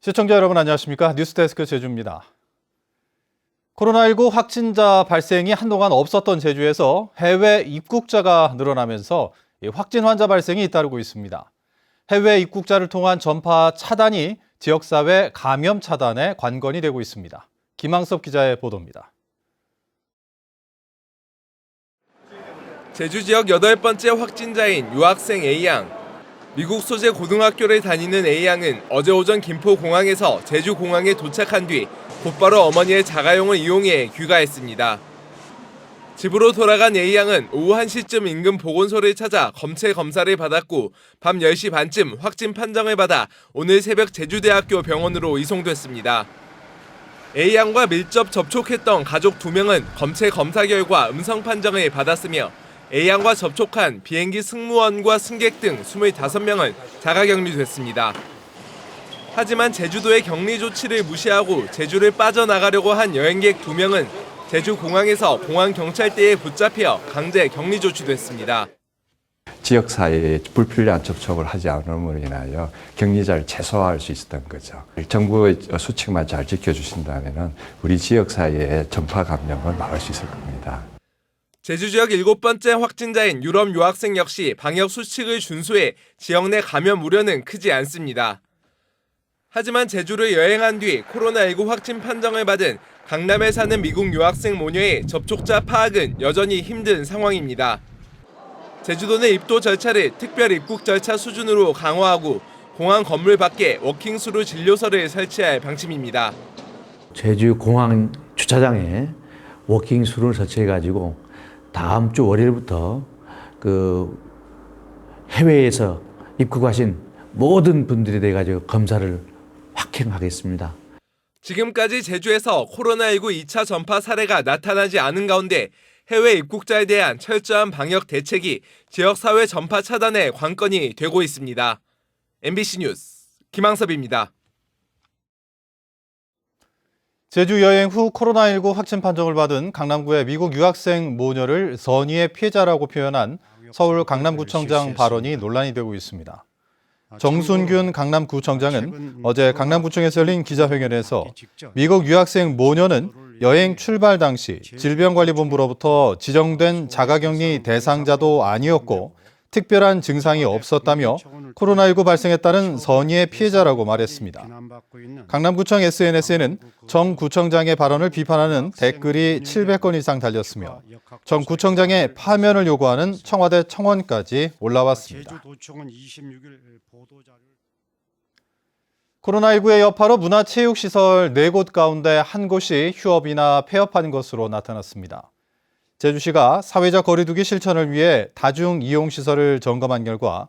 시청자 여러분 안녕하십니까? 뉴스데스크 제주입니다. 코로나19 확진자 발생이 한동안 없었던 제주에서 해외 입국자가 늘어나면서 확진 환자 발생이 잇따르고 있습니다. 해외 입국자를 통한 전파 차단이 지역사회 감염 차단에 관건이 되고 있습니다. 김항섭 기자의 보도입니다. 제주 지역 8번째 확진자인 유학생 A양. 미국 소재 고등학교를 다니는 A양은 어제 오전 김포공항에서 제주공항에 도착한 뒤 곧바로 어머니의 자가용을 이용해 귀가했습니다. 집으로 돌아간 A양은 오후 1시쯤 인근 보건소를 찾아 검체 검사를 받았고 밤 10시 반쯤 확진 판정을 받아 오늘 새벽 제주대학교 병원으로 이송됐습니다. A양과 밀접 접촉했던 가족 2명은 검체 검사 결과 음성 판정을 받았으며 A양과 접촉한 비행기 승무원과 승객 등 25명은 자가격리됐습니다. 하지만 제주도의 격리 조치를 무시하고 제주를 빠져나가려고 한 여행객 2명은 제주공항에서 공항경찰대에 붙잡혀 강제 격리 조치됐습니다. 지역사회에 불필요한 접촉을 하지 않음으로 인하여 격리자를 최소화할 수 있었던 거죠. 정부의 수칙만 잘 지켜주신다면 우리 지역사회의 전파 감염을 막을 수 있을 겁니다. 제주 지역 7번째 확진자인 유럽 유학생 역시 방역 수칙을 준수해 지역 내 감염 우려는 크지 않습니다. 하지만 제주를 여행한 뒤 코로나19 확진 판정을 받은 강남에 사는 미국 유학생 모녀의 접촉자 파악은 여전히 힘든 상황입니다. 제주도는 입도 절차를 특별 입국 절차 수준으로 강화하고 공항 건물 밖에 워킹스루 진료소를 설치할 방침입니다. 제주 공항 주차장에 워킹스루를 설치해가지고 다음 주 월요일부터 해외에서 입국하신 모든 분들에 대해 가지고 검사를 확행하겠습니다. 지금까지 제주에서 코로나19 2차 전파 사례가 나타나지 않은 가운데 해외 입국자에 대한 철저한 방역 대책이 지역사회 전파 차단의 관건이 되고 있습니다. MBC 뉴스 김항섭입니다. 제주 여행 후 코로나19 확진 판정을 받은 강남구의 미국 유학생 모녀를 선의의 피해자라고 표현한 서울 강남구청장 발언이 논란이 되고 있습니다. 정순균 강남구청장은 어제 강남구청에서 열린 기자회견에서 미국 유학생 모녀는 여행 출발 당시 질병관리본부로부터 지정된 자가격리 대상자도 아니었고 특별한 증상이 없었다며 코로나19 발생에 따른 선의의 피해자라고 말했습니다. 강남구청 SNS에는 정 구청장의 발언을 비판하는 댓글이 700건 이상 달렸으며 정 구청장의 파면을 요구하는 청와대 청원까지 올라왔습니다. 코로나19의 여파로 문화체육시설 4곳 가운데 한 곳이 휴업이나 폐업한 것으로 나타났습니다. 제주시가 사회적 거리두기 실천을 위해 다중이용시설을 점검한 결과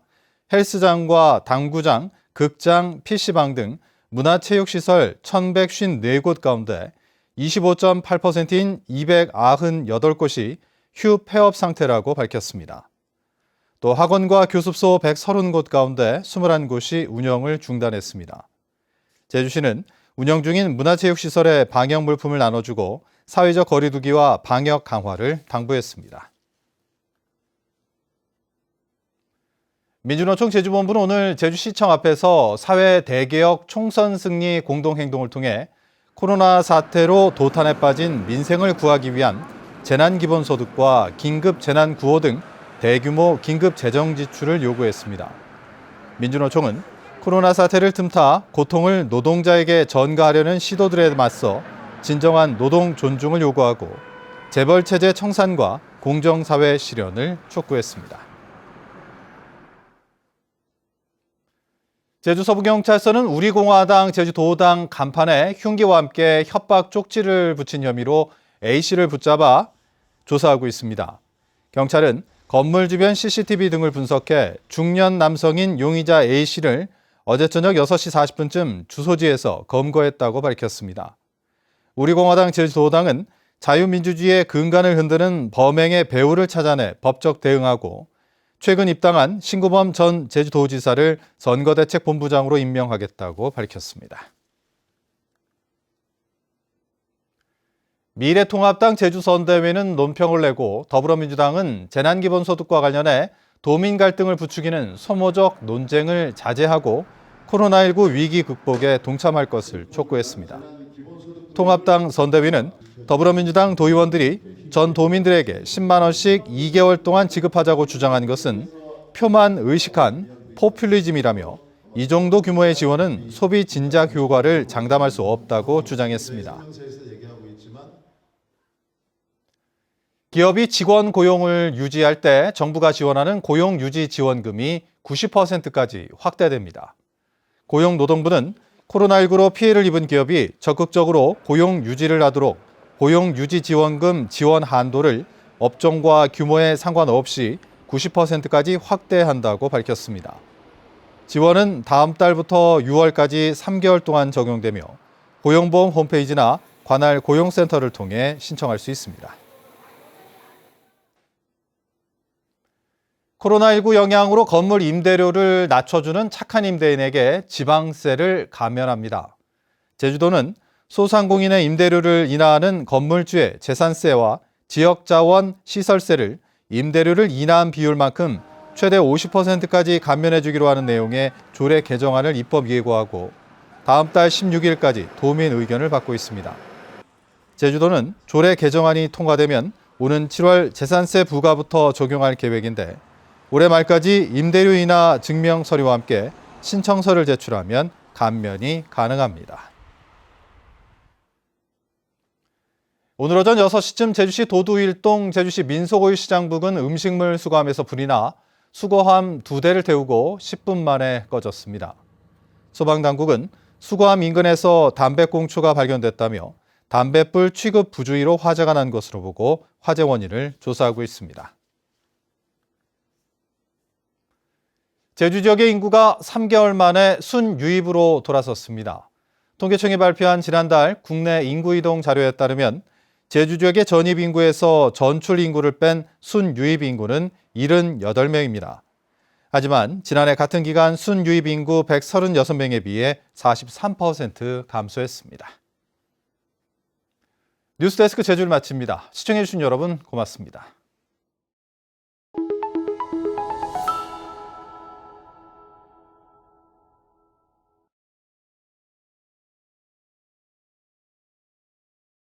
헬스장과 당구장, 극장, PC방 등 문화체육시설 1,154곳 가운데 25.8%인 298곳이 휴폐업 상태라고 밝혔습니다. 또 학원과 교습소 130곳 가운데 21곳이 운영을 중단했습니다. 제주시는 운영 중인 문화체육시설에 방역 물품을 나눠주고 사회적 거리두기와 방역 강화를 당부했습니다. 민주노총 제주본부는 오늘 제주시청 앞에서 사회 대개혁 총선 승리 공동행동을 통해 코로나 사태로 도탄에 빠진 민생을 구하기 위한 재난기본소득과 긴급재난구호 등 대규모 긴급 재정 지출을 요구했습니다. 민주노총은 코로나 사태를 틈타 고통을 노동자에게 전가하려는 시도들에 맞서 진정한 노동 존중을 요구하고 재벌체제 청산과 공정사회 실현을 촉구했습니다. 제주 서부경찰서는 우리공화당 제주도당 간판에 흉기와 함께 협박 쪽지를 붙인 혐의로 A씨를 붙잡아 조사하고 있습니다. 경찰은 건물 주변 CCTV 등을 분석해 중년 남성인 용의자 A씨를 어제 저녁 6시 40분쯤 주소지에서 검거했다고 밝혔습니다. 우리공화당 제주도당은 자유민주주의의 근간을 흔드는 범행의 배후를 찾아내 법적 대응하고 최근 입당한 신구범 전 제주도지사를 선거대책본부장으로 임명하겠다고 밝혔습니다. 미래통합당 제주선대위는 논평을 내고 더불어민주당은 재난기본소득과 관련해 도민 갈등을 부추기는 소모적 논쟁을 자제하고 코로나19 위기 극복에 동참할 것을 촉구했습니다. 통합당 선대위는 더불어민주당 도의원들이 전 도민들에게 10만 원씩 2개월 동안 지급하자고 주장한 것은 표만 의식한 포퓰리즘이라며 이 정도 규모의 지원은 소비 진작 효과를 장담할 수 없다고 주장했습니다. 기업이 직원 고용을 유지할 때 정부가 지원하는 고용유지지원금이 90%까지 확대됩니다. 고용노동부는 코로나19로 피해를 입은 기업이 적극적으로 고용 유지를 하도록 고용유지지원금 지원 한도를 업종과 규모에 상관없이 90%까지 확대한다고 밝혔습니다. 지원은 다음 달부터 6월까지 3개월 동안 적용되며 고용보험 홈페이지나 관할 고용센터를 통해 신청할 수 있습니다. 코로나19 영향으로 건물 임대료를 낮춰주는 착한 임대인에게 지방세를 감면합니다. 제주도는 소상공인의 임대료를 인하하는 건물주의 재산세와 지역자원 시설세를 임대료를 인하한 비율만큼 최대 50%까지 감면해 주기로 하는 내용의 조례 개정안을 입법 예고하고 다음 달 16일까지 도민 의견을 받고 있습니다. 제주도는 조례 개정안이 통과되면 오는 7월 재산세 부과부터 적용할 계획인데 올해 말까지 임대료 인하 증명 서류와 함께 신청서를 제출하면 감면이 가능합니다. 오늘 오전 6시쯤 제주시 도두일동 제주시 민속오일 시장 부근 음식물 수거함에서 불이 나 수거함 2대를 태우고 10분 만에 꺼졌습니다. 소방당국은 수거함 인근에서 담배꽁초가 발견됐다며 담배불 취급 부주의로 화재가 난 것으로 보고 화재 원인을 조사하고 있습니다. 제주 지역의 인구가 3개월 만에 순유입으로 돌아섰습니다. 통계청이 발표한 지난달 국내 인구 이동 자료에 따르면 제주 지역의 전입 인구에서 전출 인구를 뺀 순유입 인구는 78명입니다. 하지만 지난해 같은 기간 순유입 인구 136명에 비해 43% 감소했습니다. 뉴스데스크 제주를 마칩니다. 시청해주신 여러분 고맙습니다.